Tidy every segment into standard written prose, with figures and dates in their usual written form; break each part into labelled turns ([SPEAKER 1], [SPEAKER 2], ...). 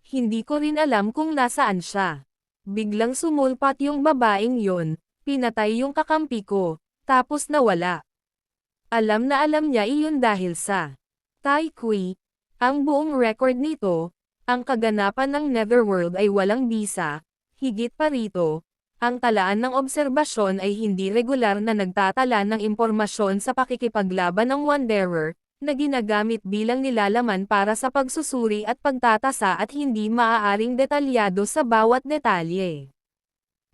[SPEAKER 1] Hindi ko rin alam kung nasaan siya. Biglang sumulpat yung babaeng yon, pinatay yung kakampi ko, tapos nawala. Alam na alam niya iyon dahil sa Tai Kui. Ang buong record nito, ang kaganapan ng Netherworld ay walang bisa, higit pa rito, ang talaan ng obserbasyon ay hindi regular na nagtatala ng impormasyon sa pakikipaglaban ng Wanderer, na ginagamit bilang nilalaman para sa pagsusuri at pagtatasa at hindi maaaring detalyado sa bawat detalye.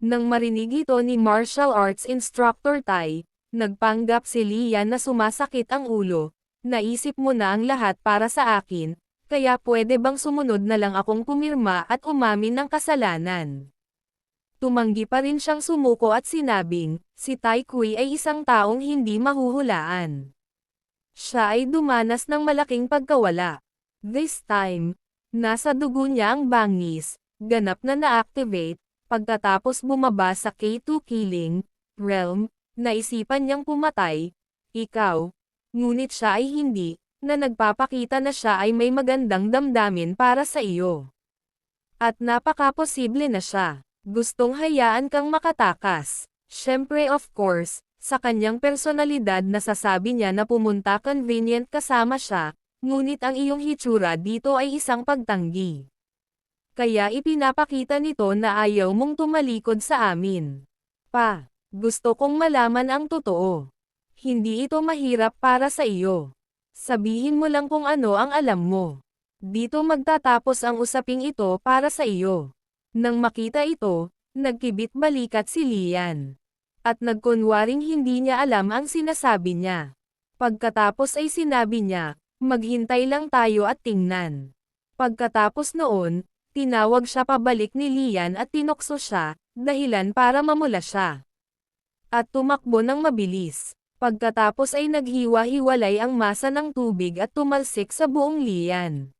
[SPEAKER 1] Nang marinig ito ni martial arts instructor Tai, nagpanggap si Lian na sumasakit ang ulo. Naisip mo na ang lahat para sa akin, kaya pwede bang sumunod na lang akong pumirma at umamin ng kasalanan? Tumanggi pa rin siyang sumuko at sinabing, si Tai Kui ay isang taong hindi mahuhulaan. Siya ay dumanas ng malaking pagkawala. This time, nasa dugo niya ang bangis, ganap na na-activate, pagkatapos bumaba sa K2 Killing Realm, naisipan niyang pumatay, ikaw, ngunit siya ay hindi, na nagpapakita na siya ay may magandang damdamin para sa iyo. At napaka-posible na siya, gustong hayaan kang makatakas. Siyempre of course, sa kanyang personalidad nasasabi niya na pumunta convenient kasama siya, ngunit ang iyong hitsura dito ay isang pagtanggi. Kaya ipinapakita nito na ayaw mong tumalikod sa amin. Gusto kong malaman ang totoo. Hindi ito mahirap para sa iyo. Sabihin mo lang kung ano ang alam mo. Dito magtatapos ang usaping ito para sa iyo. Nang makita ito, nagkibit balikat si Lian. At nagkunwaring hindi niya alam ang sinasabi niya. Pagkatapos ay sinabi niya, maghintay lang tayo at tingnan. Pagkatapos noon, tinawag siya pabalik ni Lian at tinokso siya, dahilan para mamula siya. At tumakbo ng mabilis. Pagkatapos ay naghiwa-hiwalay ang masa ng tubig at tumalsik sa buong Lian.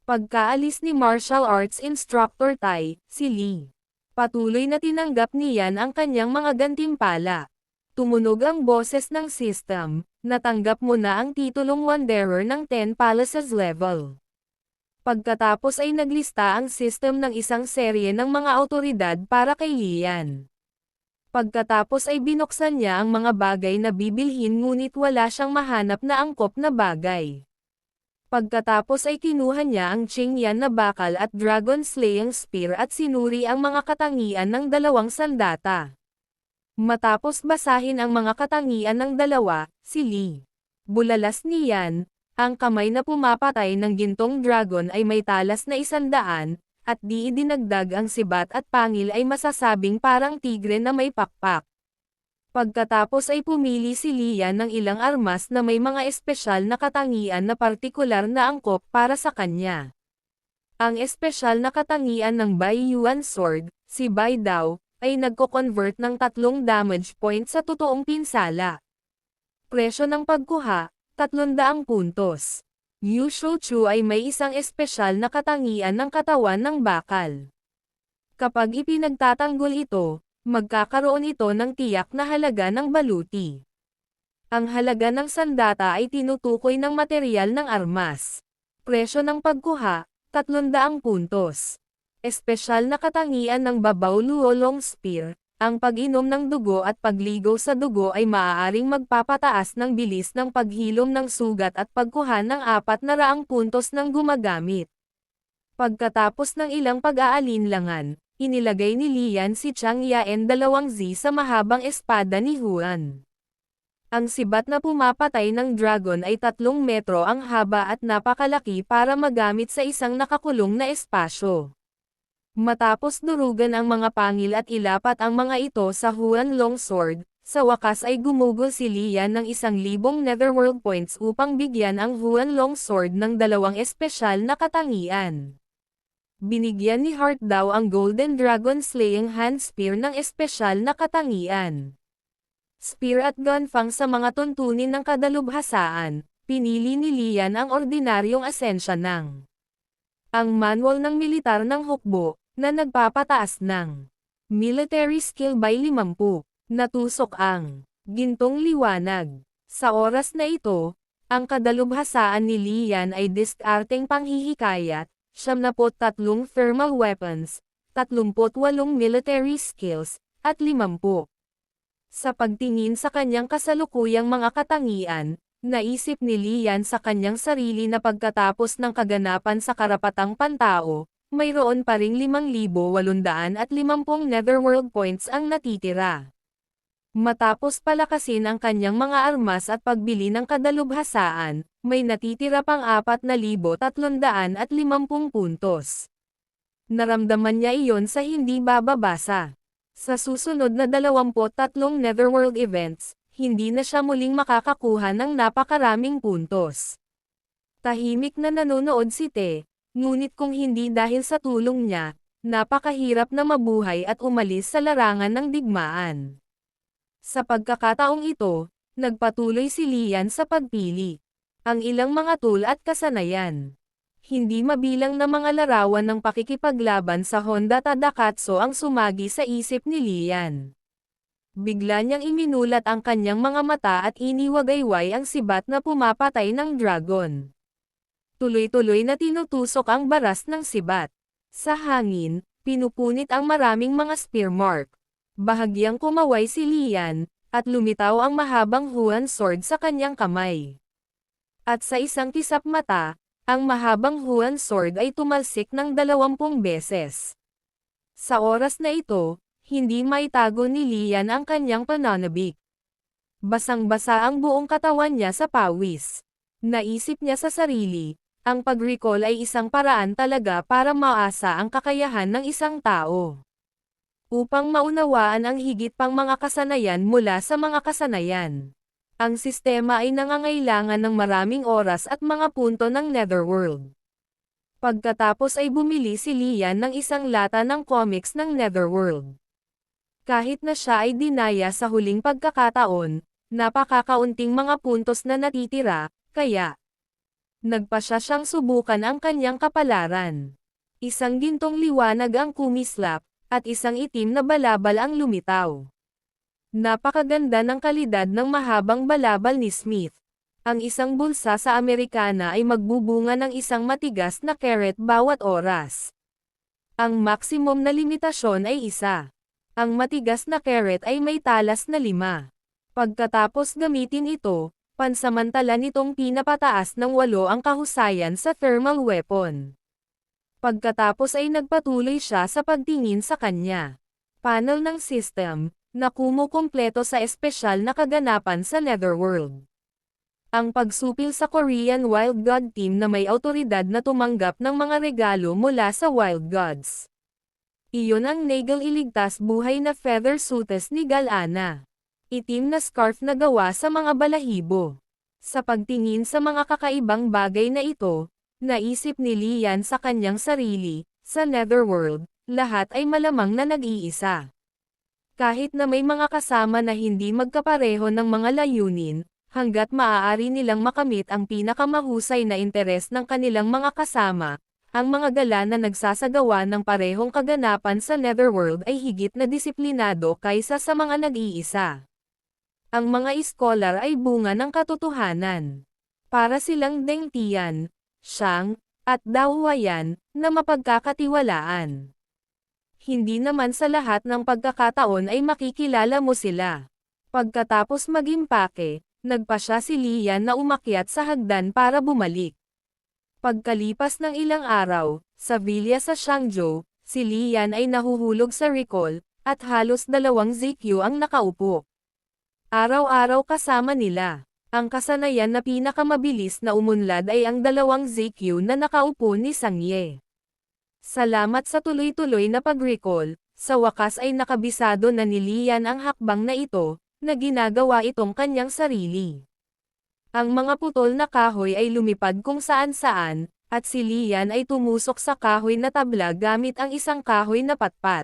[SPEAKER 1] Pagkaalis ni martial arts instructor Tai, si Lee. Patuloy na tinanggap niyan ang kanyang mga gantimpala. Tumunog ang boses ng system, natanggap mo na ang titulong Wanderer ng 10 Palaces level. Pagkatapos ay naglista ang system ng isang serye ng mga awtoridad para kay Lian. Pagkatapos ay binuksan niya ang mga bagay na bibilhin ngunit wala siyang mahanap na angkop na bagay. Pagkatapos ay kinuha niya ang Qingyan na bakal at Dragon Slaying Spear at sinuri ang mga katangian ng dalawang sandata. Matapos basahin ang mga katangian ng dalawa, si Lee. Bulalas niyan, ang kamay na pumapatay ng gintong dragon ay may talas na 100, at di idinagdag ang sibat at pangil ay masasabing parang tigre na may pakpak. Pagkatapos ay pumili si Lian ng ilang armas na may mga espesyal na katangian na partikular na angkop para sa kanya. Ang espesyal na katangian ng Bai Yuan Sword, si Bai Dao, ay nagko-convert ng 3 damage points sa totoong pinsala. Presyo ng pagkuha, 300 puntos. Yu Shouchu ay may isang espesyal na katangian ng katawan ng bakal. Kapag ipinagtatanggol ito, magkakaroon ito ng tiyak na halaga ng baluti. Ang halaga ng sandata ay tinutukoy ng material ng armas. Presyo ng pagkuha, 300 puntos. Espesyal na katangian ng Babao Luo Long Spear, ang pag-inom ng dugo at pagligo sa dugo ay maaaring magpapataas ng bilis ng paghilom ng sugat at pagkuha ng 400 puntos ng gumagamit. Pagkatapos ng ilang pag-aalinlangan, inilagay ni Lian si Chang Yaen 2Z sa mahabang espada ni Huan. Ang sibat na pumapatay ng dragon ay 3 metro ang haba at napakalaki para magamit sa isang nakakulong na espasyo. Matapos durugan ang mga pangil at ilapat ang mga ito sa Huan Longsword, sa wakas ay gumugol si Lian ng 1,000 Netherworld points upang bigyan ang Huan Longsword ng 2 espesyal na katangian. Binigyan ni Heart daw ang Golden Dragon Slaying Hand Spear ng espesyal na katangian. Spear at gunfang sa mga tuntunin ng kadalubhasaan, pinili ni Lian ang ordinaryong asensya ng ang manual ng militar ng hukbo, na nagpapataas ng military skill by 50, natusok ang gintong liwanag. Sa oras na ito, ang kadalubhasaan ni Lian ay diskarteng panghihikayat, 73 thermal weapons, 38 military skills, at 50. Sa pagtingin sa kanyang kasalukuyang mga katangian, naisip ni Lian sa kanyang sarili na pagkatapos ng kaganapan sa karapatang pantao, mayroon pa ring 5,850 netherworld points ang natitira. Matapos palakasin ang kanyang mga armas at pagbili ng kadalubhasaan, may natitira pang 4,350 puntos. Naramdaman niya iyon sa hindi bababasa. Sa susunod na 23 netherworld events, hindi na siya muling makakakuha ng napakaraming puntos. Tahimik na nanonood si Te, ngunit kung hindi dahil sa tulong niya, napakahirap na mabuhay at umalis sa larangan ng digmaan. Sa pagkakataong ito, nagpatuloy si Lian sa pagpili. Ang ilang mga tool at kasanayan. Hindi mabilang na mga larawan ng pakikipaglaban sa Honda Tadakatsu ang sumagi sa isip ni Lian. Bigla niyang iminulat ang kanyang mga mata at iniwagayway ang sibat na pumapatay ng dragon. Tuloy-tuloy na tinutusok ang baras ng sibat. Sa hangin, pinupunit ang maraming mga spear mark. Bahagyang kumaway si Lian, at lumitaw ang mahabang Huan sword sa kanyang kamay. At sa isang kisap mata, ang mahabang Huan sword ay tumalsik ng 20 beses. Sa oras na ito, hindi maitago ni Lian ang kanyang pananabik. Basang-basa ang buong katawan niya sa pawis. Naisip niya sa sarili, ang pag-recall ay isang paraan talaga para maasa ang kakayahan ng isang tao. Upang maunawaan ang higit pang mga kasanayan mula sa mga kasanayan. Ang sistema ay nangangailangan ng maraming oras at mga punto ng Netherworld. Pagkatapos ay bumili si Lian ng isang lata ng comics ng Netherworld. Kahit na siya ay dinaya sa huling pagkakataon, napakakaunting mga puntos na natitira, kaya nagpa siyang subukan ang kanyang kapalaran. Isang gintong liwanag ang kumislap, at isang itim na balabal ang lumitaw. Napakaganda ng kalidad ng mahabang balabal ni Smith. Ang isang bulsa sa Amerikana ay magbubunga ng isang matigas na carat bawat oras. Ang maximum na limitasyon ay 1. Ang matigas na carat ay may talas na 5. Pagkatapos gamitin ito, pansamantala nitong pinapataas ng 8 ang kahusayan sa thermal weapon. Pagkatapos ay nagpatuloy siya sa pagtingin sa kanya. Panel ng system, na kumukumpleto sa espesyal na kaganapan sa Netherworld. Ang pagsupil sa Korean Wild God Team na may awtoridad na tumanggap ng mga regalo mula sa Wild Gods. Iyon ang Nagel iligtas buhay na feather suits ni Galana. Itim na scarf na gawa sa mga balahibo. Sa pagtingin sa mga kakaibang bagay na ito, naisip ni Lian sa kanyang sarili, sa Netherworld, lahat ay malamang na nag-iisa. Kahit na may mga kasama na hindi magkapareho ng mga layunin, hanggat maaari nilang makamit ang pinakamahusay na interes ng kanilang mga kasama, ang mga gala na nagsasagawa ng parehong kaganapan sa Netherworld ay higit na disiplinado kaysa sa mga nag-iisa. Ang mga iskolar ay bunga ng katotohanan. Para silang Deng Tian, Shang, at Daowayan, na mapagkakatiwalaan. Hindi naman sa lahat ng pagkakataon ay makikilala mo sila. Pagkatapos mag-impake, nagpa siya si Lian na umakyat sa hagdan para bumalik. Pagkalipas ng ilang araw, sa villa sa Shangzhou, si Lian ay nahuhulog sa recall, at halos 2 ZQ ang nakaupo. Araw-araw kasama nila. Ang kasanayan na pinakamabilis na umunlad ay ang 2 ZQ na nakaupo ni Sangye. Salamat sa tuloy-tuloy na pag-recall, sa wakas ay nakabisado na ni Lian ang hakbang na ito, na ginagawa itong kanyang sarili. Ang mga putol na kahoy ay lumipad kung saan-saan, at si Lian ay tumusok sa kahoy na tabla gamit ang isang kahoy na patpat.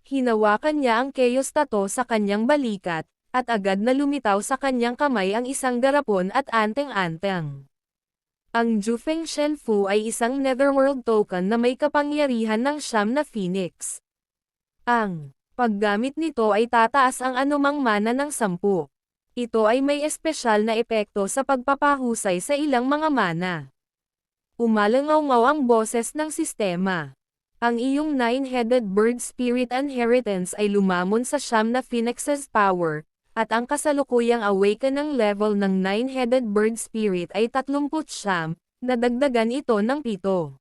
[SPEAKER 1] Hinawakan niya ang Chaos Tattoo sa kanyang balikat, at agad na lumitaw sa kanyang kamay ang isang garapon at anteng-anteng. Ang Jufeng Shenfu ay isang Netherworld token na may kapangyarihan ng 9 na Phoenix. Ang paggamit nito ay tataas ang anumang mana ng 10. Ito ay may espesyal na epekto sa pagpapahusay sa ilang mga mana. Umalangaw-ngaw ang boses ng sistema. Ang iyong nine-headed bird spirit inheritance ay lumamon sa siyam na Phoenix's power, at ang kasalukuyang awaken ng level ng nine-headed bird spirit ay 39, nadagdagan ito ng 7.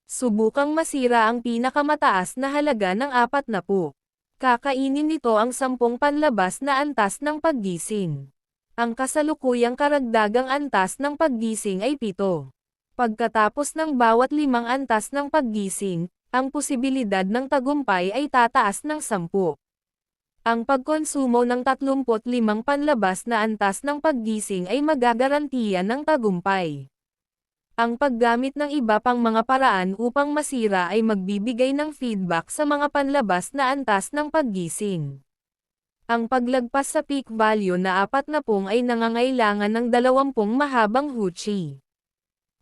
[SPEAKER 1] Subukang masira ang pinakamataas na halaga ng 40. Kakainin nito ang 10 panlabas na antas ng paggising. Ang kasalukuyang karagdagang antas ng paggising ay 7. Pagkatapos ng bawat 5 antas ng paggising, ang posibilidad ng tagumpay ay tataas ng 10. Ang pagkonsumo ng 35 panlabas na antas ng paggising ay magagarantiya ng tagumpay. Ang paggamit ng iba pang mga paraan upang masira ay magbibigay ng feedback sa mga panlabas na antas ng paggising. Ang paglagpas sa peak value na 40 ay nangangailangan ng 20 mahabang huchi.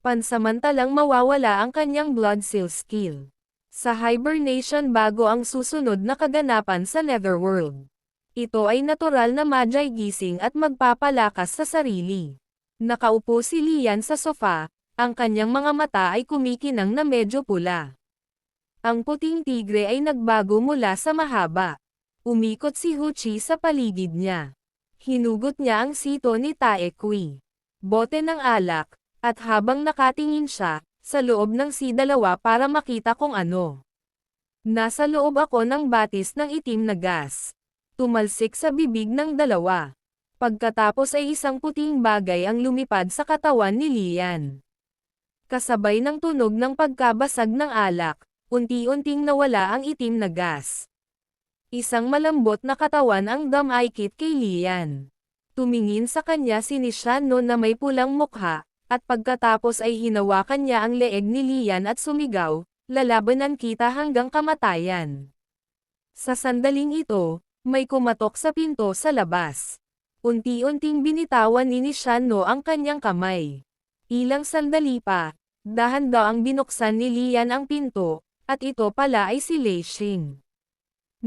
[SPEAKER 1] Pansamantalang mawawala ang kanyang blood seal skill. Sa hibernation bago ang susunod na kaganapan sa Netherworld. Ito ay natural na magi gising at magpapalakas sa sarili. Nakaupo si Lian sa sofa, ang kanyang mga mata ay kumikinang na medyo pula. Ang puting tigre ay nagbago mula sa mahaba. Umikot si Huchi sa paligid niya. Hinugot niya ang sito ni Taekwi. Bote ng alak, at habang nakatingin siya, sa loob ng C2 para makita kung ano. Nasa loob ako ng batis ng itim na gas. Tumalsik sa bibig ng dalawa. Pagkatapos ay isang puting bagay ang lumipad sa katawan ni Lian. Kasabay ng tunog ng pagkabasag ng alak, unti-unting nawala ang itim na gas. Isang malambot na katawan ang dumaikit kay Lian. Tumingin sa kanya si Nishano na may pulang mukha, at pagkatapos ay hinawakan niya ang leeg ni Lian at sumigaw, lalabanan kita hanggang kamatayan. Sa sandaling ito, may kumatok sa pinto sa labas. Unti-unting binitawan ni Nishano ang kanyang kamay. Ilang sandali pa, dahan-dahang binuksan ni Lian ang pinto, at ito pala ay si Lei Xing.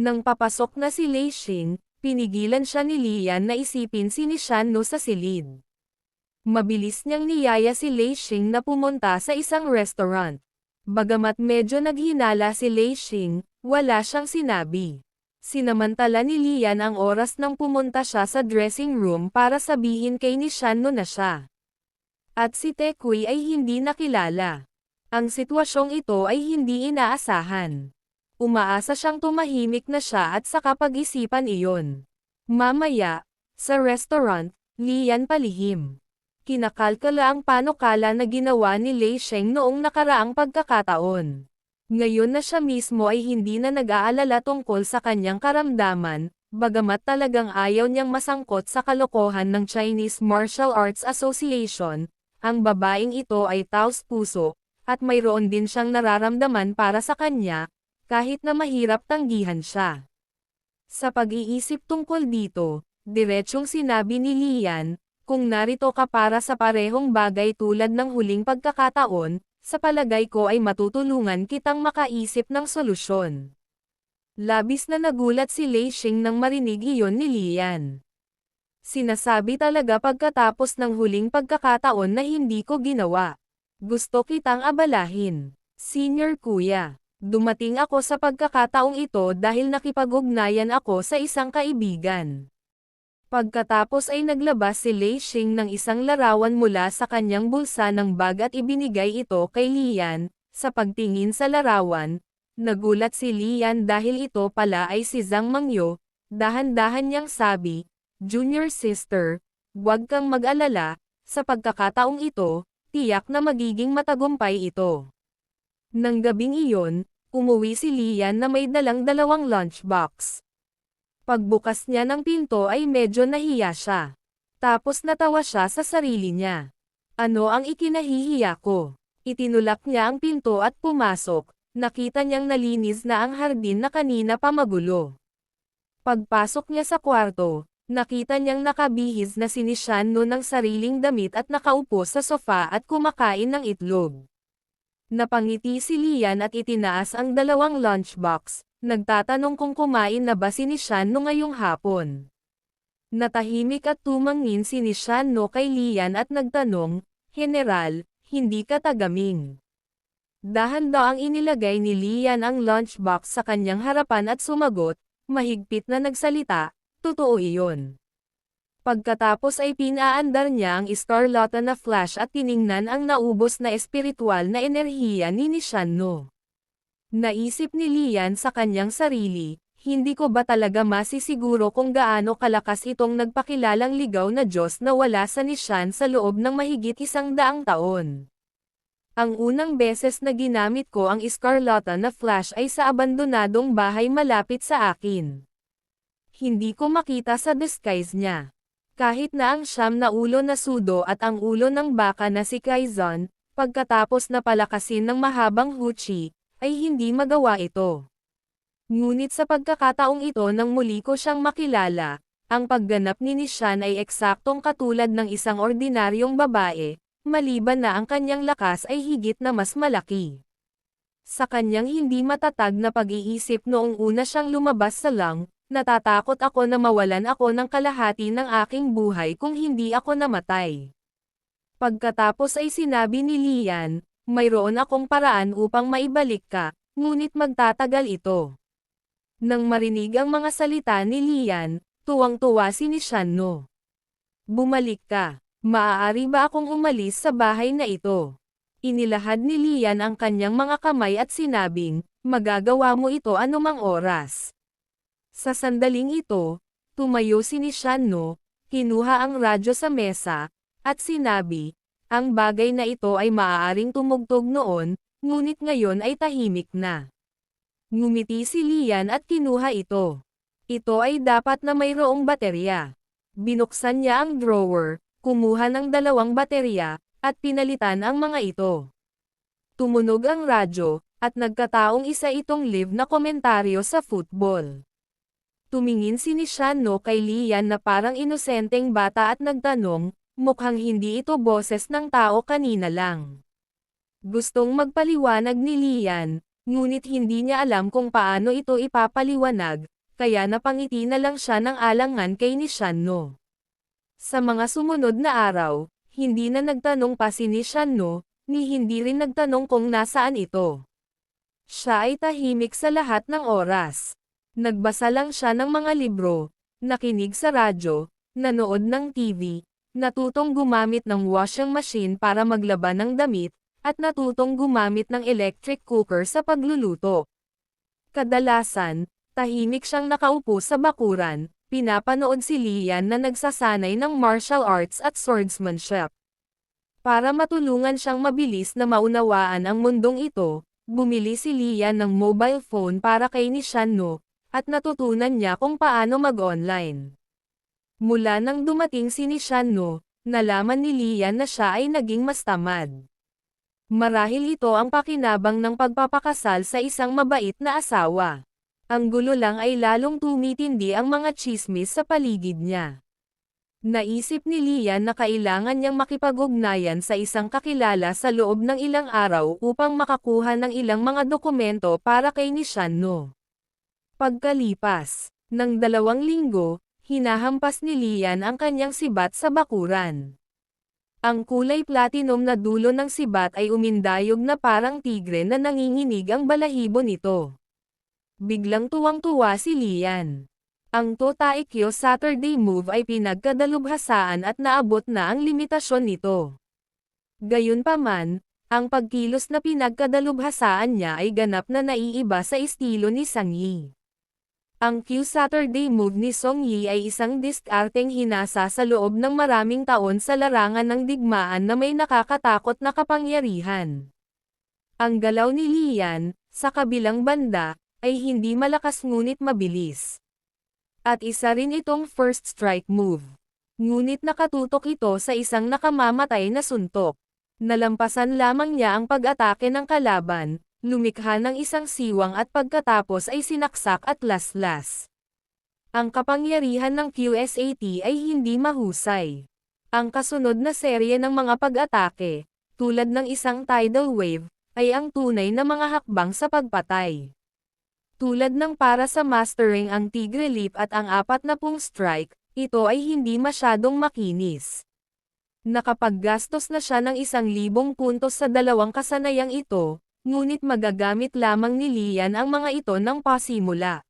[SPEAKER 1] Nang papasok na si Lei Xing, pinigilan siya ni Lian na isipin si Nishano sa silid. Mabilis niyang niyaya si Lei Xing na pumunta sa isang restaurant. Bagamat medyo naghinala si Lei Xing, wala siyang sinabi. Sinamantala ni Lian ang oras nang pumunta siya sa dressing room para sabihin kay Nishano na siya. At si Taekwi ay hindi nakilala. Ang sitwasyong ito ay hindi inaasahan. Umaasa siyang tumahimik na siya at saka pag-isipan iyon. Mamaya, sa restaurant, Lian palihim. Kinakalkala ang panukala na ginawa ni Lei Xing noong nakaraang pagkakataon. Ngayon na siya mismo ay hindi na nag-aalala tungkol sa kanyang karamdaman, bagamat talagang ayaw niyang masangkot sa kalokohan ng Chinese Martial Arts Association, ang babaeng ito ay taos puso, at mayroon din siyang nararamdaman para sa kanya, kahit na mahirap tanggihan siya. Sa pag-iisip tungkol dito, diretsyong sinabi ni Lian, kung narito ka para sa parehong bagay tulad ng huling pagkakataon, sa palagay ko ay matutulungan kitang makaisip ng solusyon. Labis na nagulat si Lei Xing nang marinig iyon ni Lian. Sinasabi talaga pagkatapos ng huling pagkakataon na hindi ko ginawa. Gusto kitang abalahin. Senior Kuya, dumating ako sa pagkakataong ito dahil nakipag-ugnayan ako sa isang kaibigan. Pagkatapos ay naglabas si Lei Xing ng isang larawan mula sa kanyang bulsa ng bag at ibinigay ito kay Lian. Sa pagtingin sa larawan, nagulat si Lian dahil ito pala ay si Zhang Mangyo. Dahan-dahan niyang sabi, "Junior sister, huwag kang mag-alala, sa pagkakataong ito, tiyak na magiging matagumpay ito." Nang gabing iyon, umuwi si Lian na may dalang 2 lunchbox. Pagbukas niya ng pinto ay medyo nahiya siya. Tapos natawa siya sa sarili niya. Ano ang ikinahihiya ko? Itinulak niya ang pinto at pumasok. Nakita niyang nalinis na ang hardin na kanina pa magulo. Pagpasok niya sa kwarto, nakita niyang nakabihis na si Nishano ng sariling damit at nakaupo sa sofa at kumakain ng itlog. Napangiti si Lian at itinaas ang 2 lunchbox. Nagtatanong kung kumain na ba si Nishano ngayong hapon. Natahimik at tumangin si Nishano kay Lian at nagtanong, "General, hindi ka tagaming. Dahan-daang inilagay ni Lian ang lunchbox sa kanyang harapan at sumagot, mahigpit na nagsalita, totoo iyon. Pagkatapos ay pinaandar niya ang Scarlata na flash at tiningnan ang naubos na espiritual na enerhiya ni Nishano. Naisip ni Lian sa kanyang sarili, hindi ko ba talaga masisiguro kung gaano kalakas itong nagpakilalang ligaw na Diyos na wala sa Nishan sa loob ng mahigit 100 taon. Ang unang beses na ginamit ko ang Scarlata na flash ay sa abandonadong bahay malapit sa akin. Hindi ko makita sa disguise niya. Kahit na ang siyam na ulo na sudo at ang ulo ng baka na si Kaizon, pagkatapos na palakasin ng mahabang huchi, ay hindi magawa ito. Ngunit sa pagkakataong ito nang muli ko siyang makilala, ang pagganap ni Nishan ay eksaktong katulad ng isang ordinaryong babae, maliban na ang kanyang lakas ay higit na mas malaki. Sa kanyang hindi matatag na pag-iisip noong una siyang lumabas sa lang, natatakot ako na mawalan ako ng kalahati ng aking buhay kung hindi ako namatay. Pagkatapos ay sinabi ni Lian, mayroon akong paraan upang maibalik ka, ngunit magtatagal ito. Nang marinig ang mga salita ni Lian, tuwang-tuwa si Nishano. Bumalik ka. Maaari ba akong umalis sa bahay na ito? Inilahad ni Lian ang kanyang mga kamay at sinabing, magagawa mo ito anumang oras. Sa sandaling ito, tumayo si Nishano, kinuha ang radyo sa mesa, at sinabi, ang bagay na ito ay maaaring tumugtog noon, ngunit ngayon ay tahimik na. Ngumiti si Lian at kinuha ito. Ito ay dapat na mayroong baterya. Binuksan niya ang drawer, kumuha ng 2 baterya, at pinalitan ang mga ito. Tumunog ang radyo, at nagkataong isa itong live na komentaryo sa football. Tumingin si Nishano kay Lian na parang inosenteng bata at nagtanong, mukhang hindi ito boses ng tao kanina lang. Gustong magpaliwanag ni Lian, ngunit hindi niya alam kung paano ito ipapaliwanag, kaya napangiti na lang siya ng alangan kay Nishano. Sa mga sumunod na araw, hindi na nagtanong pa si Nishano, ni hindi rin nagtanong kung nasaan ito. Siya ay tahimik sa lahat ng oras. Nagbasa lang siya ng mga libro, nakinig sa radyo, nanood ng TV, natutong gumamit ng washing machine para maglaban ng damit, at natutong gumamit ng electric cooker sa pagluluto. Kadalasan, tahimik siyang nakaupo sa bakuran. Pinapanood si Lian na nagsasanay ng martial arts at swordsmanship. Para matulungan siyang mabilis na maunawaan ang mundong ito, bumili si Lian ng mobile phone para kay Nishano, at natutunan niya kung paano mag-online. Mula nang dumating si Nishano, nalaman ni Lian na siya ay naging mas tamad. Marahil ito ang pakinabang ng pagpapakasal sa isang mabait na asawa. Ang gulo lang ay lalong tumitindi ang mga tsismis sa paligid niya. Naisip ni Lian na kailangan niyang makipag-ugnayan sa isang kakilala sa loob ng ilang araw upang makakuha ng ilang mga dokumento para kay Nishano. Pagkalipas ng 2 linggo, hinahampas ni Lian ang kanyang sibat sa bakuran. Ang kulay platinum na dulo ng sibat ay umindayog na parang tigre na nanginginig ang balahibo nito. Biglang tuwang-tuwa si Lian. Ang Totaikyo Saturday move ay pinagkadalubhasaan at naabot na ang limitasyon nito. Gayunpaman, ang pagkilos na pinagkadalubhasaan niya ay ganap na naiiba sa estilo ni Sang Yi. Ang Q Saturday move ni Song Yi ay isang diskarteng hinasa sa loob ng maraming taon sa larangan ng digmaan na may nakakatakot na kapangyarihan. Ang galaw ni Lian, sa kabilang banda, ay hindi malakas ngunit mabilis. At isa rin itong first strike move. Ngunit nakatutok ito sa isang nakamamatay na suntok. Nalampasan lamang niya ang pag-atake ng kalaban, lumikha ng isang siwang at pagkatapos ay sinaksak at laslas. Ang kapangyarihan ng QSAT ay hindi mahusay. Ang kasunod na serye ng mga pag-atake, tulad ng isang tidal wave, ay ang tunay na mga hakbang sa pagpatay. Tulad ng para sa mastering ang Tigre Leap at ang 40 strike, ito ay hindi masyadong makinis. Nakapaggastos na siya ng 1,000 puntos sa dalawang kasanayang ito, ngunit magagamit lamang ni Lian ang mga ito ng pasimula.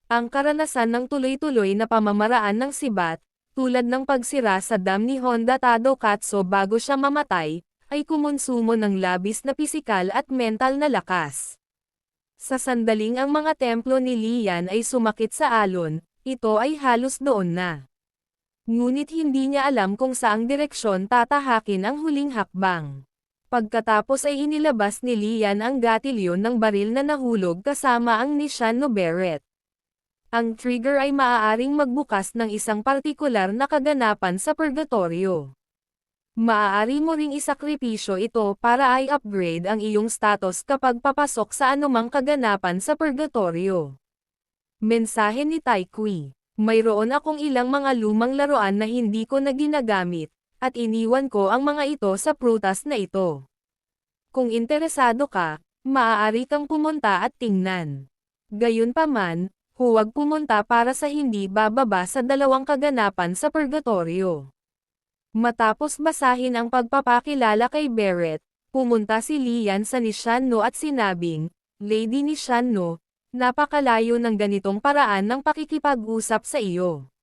[SPEAKER 1] Ang karanasan ng tuloy-tuloy na pamamaraan ng sibat, tulad ng pagsira sa dam ni Honda Tadokatsu bago siya mamatay, ay kumonsumo ng labis na pisikal at mental na lakas. Sa sandaling ang mga templo ni Lian ay sumakit sa alon, ito ay halos doon na. Ngunit hindi niya alam kung saang direksyon tatahakin ang huling hakbang. Pagkatapos ay inilabas ni Lian ang gatilyon ng baril na nahulog kasama ang Nishan no Beret. Ang trigger ay maaaring magbukas ng isang partikular na kaganapan sa purgatorio. Maaari mo ring isakripisyo ito para i-upgrade ang iyong status kapag papasok sa anumang kaganapan sa purgatorio. Mensahe ni Taikui. Mayroon akong ilang mga lumang laruan na hindi ko na ginagamit, at iniwan ko ang mga ito sa prutas na ito. Kung interesado ka, maaari kang pumunta at tingnan. Gayunpaman, huwag pumunta para sa hindi bababa sa dalawang kaganapan sa purgatorio. Matapos basahin ang pagpapakilala kay Beret, pumunta si Lian sa Nishan no at sinabing, Lady Nishan no, napakalayo ng ganitong paraan ng pakikipag-usap sa iyo.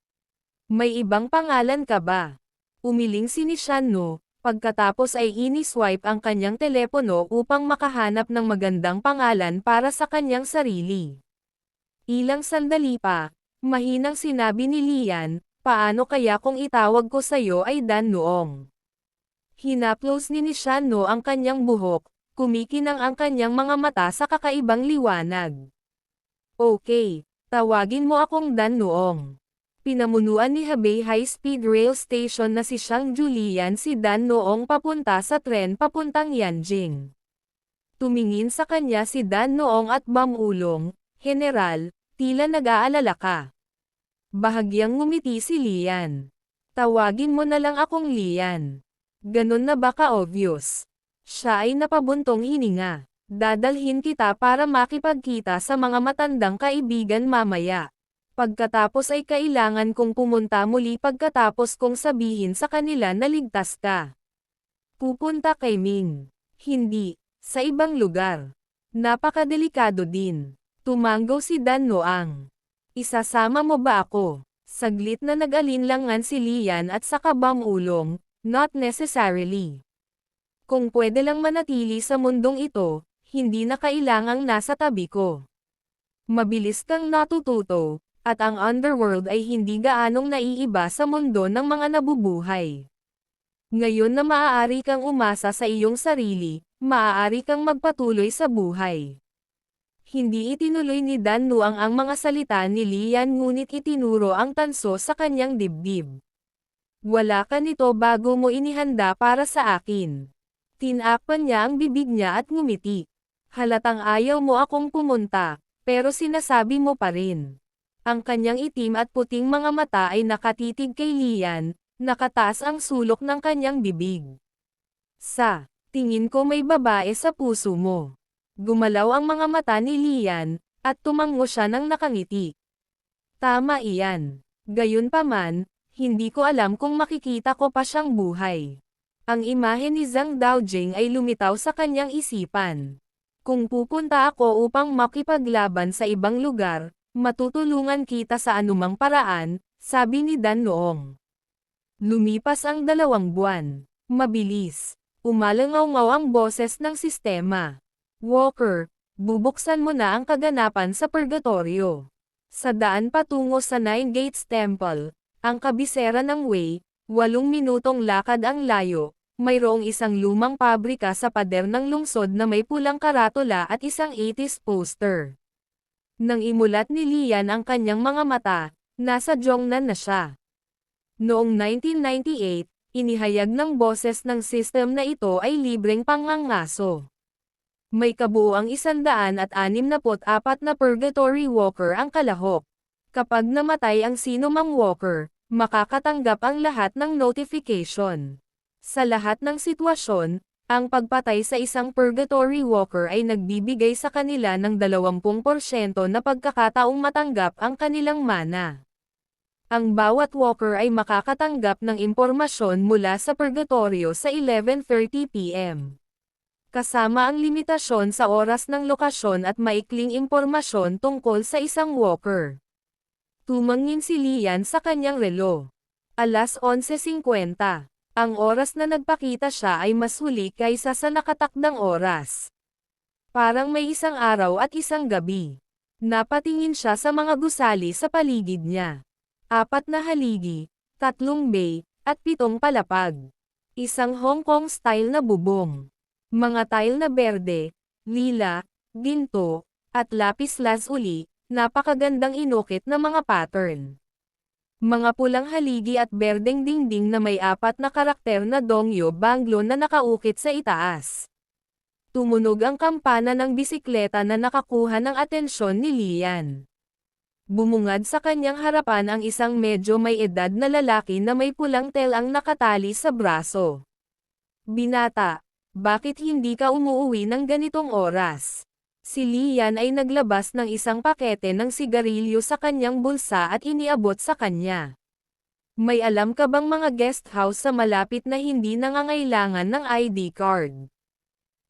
[SPEAKER 1] May ibang pangalan ka ba? Umiling si Nishan no, pagkatapos ay ini-swipe ang kanyang telepono upang makahanap ng magandang pangalan para sa kanyang sarili. Ilang sandali pa, mahinang sinabi ni Lian, paano kaya kung itawag ko sa'yo ay Dan Noong? Hinaplos ni Nishan no ang kanyang buhok, kumikinang ang kanyang mga mata sa kakaibang liwanag. Okay, tawagin mo akong Dan Noong. Pinamunuan ni Hebei High Speed Rail Station na si Xiang Julian si Dan Noong papunta sa tren papuntang Yanjing. Tumingin sa kanya si Dan Noong at bamulong, General, tila nag-aalala ka. Bahagyang ngumiti si Lian. Tawagin mo na lang akong Lian. Ganon na ba ka-obvious? Siya ay napabuntong hininga. Dadalhin kita para makipagkita sa mga matandang kaibigan mamaya. Pagkatapos ay kailangan kong pumunta muli pagkatapos kong sabihin sa kanila na ligtas ka. Pupunta kay Ming. Hindi, sa ibang lugar. Napakadelikado din. Tumango si Dan Noang. Isasama mo ba ako? Saglit na nag-alinlangan si Lian at saka bamulong, not necessarily. Kung pwede lang manatili sa mundong ito, hindi na kailangang nasa tabi ko. Mabilis kang natututo, at ang underworld ay hindi gaanong naiiba sa mundo ng mga nabubuhay. Ngayon na maaari kang umasa sa iyong sarili, maaari kang magpatuloy sa buhay. Hindi itinuloy ni Dan Noang ang mga salita ni Lian ngunit itinuro ang tanso sa kanyang dibdib. Wala ka nito bago mo inihanda para sa akin. Tinakpan niya ang bibig niya at ngumiti. Halatang ayaw mo akong pumunta, pero sinasabi mo pa rin. Ang kanyang itim at puting mga mata ay nakatitig kay Lian, nakataas ang sulok ng kanyang bibig. Sa tingin ko may babae sa puso mo. Gumalaw ang mga mata ni Lian, at tumango siya ng nakangiti. Tama iyan. Gayunpaman, hindi ko alam kung makikita ko pa siyang buhay. Ang imahe ni Zhang Daojing ay lumitaw sa kanyang isipan. Kung pupunta ako upang makipaglaban sa ibang lugar, matutulungan kita sa anumang paraan, sabi ni Dan Noong. Lumipas ang 2 buwan. Mabilis. Umalangaw-ngaw ang boses ng sistema. Walker, bubuksan mo na ang kaganapan sa purgatorio. Sa daan patungo sa Nine Gates Temple, ang kabisera ng Wei, 8 minutong lakad ang layo, mayroong isang lumang pabrika sa pader ng lungsod na may pulang karatula at isang 80s poster. Nang imulat ni Lian ang kanyang mga mata, nasa Jongnan na siya. Noong 1998, inihayag ng boses ng system na ito ay libreng pangangaso. May kabuuang 164 na Purgatory Walker ang kalahok. Kapag namatay ang sinumang Walker, makakatanggap ang lahat ng notification. Sa lahat ng sitwasyon, ang pagpatay sa isang Purgatory Walker ay nagbibigay sa kanila ng 20% na pagkakataong matanggap ang kanilang mana. Ang bawat walker ay makakatanggap ng impormasyon mula sa purgatorio sa 11:30 p.m. Kasama ang limitasyon sa oras ng lokasyon at maikling impormasyon tungkol sa isang walker. Tumangin si Lian sa kanyang relo. 11:50. Ang oras na nagpakita siya ay mas huli kaysa sa nakatakdang oras. Parang may isang araw at isang gabi. Napatingin siya sa mga gusali sa paligid niya. 4 na haligi, 3 bay, at 7 palapag. Isang Hong Kong style na bubong. Mga tile na berde, lila, ginto, at lapis lazuli, napakagandang inukit na mga pattern. Mga pulang haligi at berdeng dingding na may 4 na karakter na dongyo banglo na nakaukit sa itaas. Tumunog ang kampana ng bisikleta na nakakuha ng atensyon ni Lian. Bumungad sa kanyang harapan ang isang medyo may edad na lalaki na may pulang telang nakatali sa braso. Binata, bakit hindi ka umuuwi ng ganitong oras? Si Lian ay naglabas ng isang pakete ng sigarilyo sa kanyang bulsa at iniabot sa kanya. May alam ka bang mga guest house sa malapit na hindi nangangailangan ng ID card?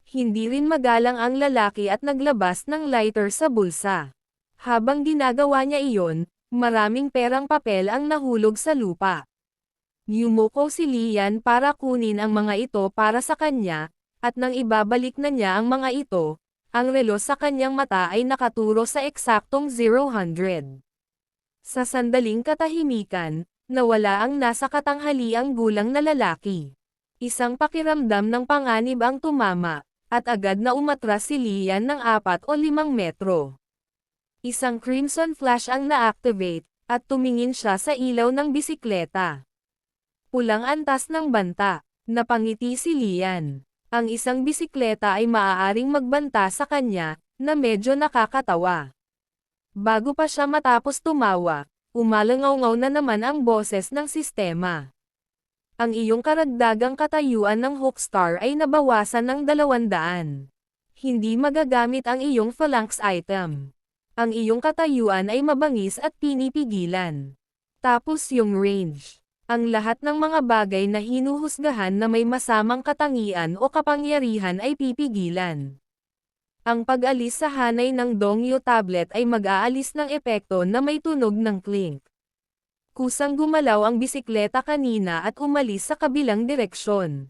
[SPEAKER 1] Hindi rin magalang ang lalaki at naglabas ng lighter sa bulsa. Habang ginagawa niya iyon, maraming perang papel ang nahulog sa lupa. Yumuko si Lian para kunin ang mga ito para sa kanya, at nang ibabalik na niya ang mga ito, ang relo sa kanyang mata ay nakaturo sa eksaktong 0-100. Sa sandaling katahimikan, nawala ang nasa katanghaliang gulang na lalaki. Isang pakiramdam ng panganib ang tumama, at agad na umatras si Lian ng 4 o 5 metro. Isang crimson flash ang na-activate, at tumingin siya sa ilaw ng bisikleta. Pulang antas ng banta, napangiti si Lian. Ang isang bisikleta ay maaaring magbanta sa kanya, na medyo nakakatawa. Bago pa siya matapos tumawa, umalangaw-ngaw na naman ang boses ng sistema. Ang iyong karagdagang katayuan ng Hookstar ay nabawasan ng 200. Hindi magagamit ang iyong phalanx item. Ang iyong katayuan ay mabangis at pinipigilan. Tapos yung range. Ang lahat ng mga bagay na hinuhusgahan na may masamang katangian o kapangyarihan ay pipigilan. Ang pag-alis sa hanay ng Dongyo tablet ay mag-aalis ng epekto na may tunog ng clink. Kusang gumalaw ang bisikleta kanina at umalis sa kabilang direksyon.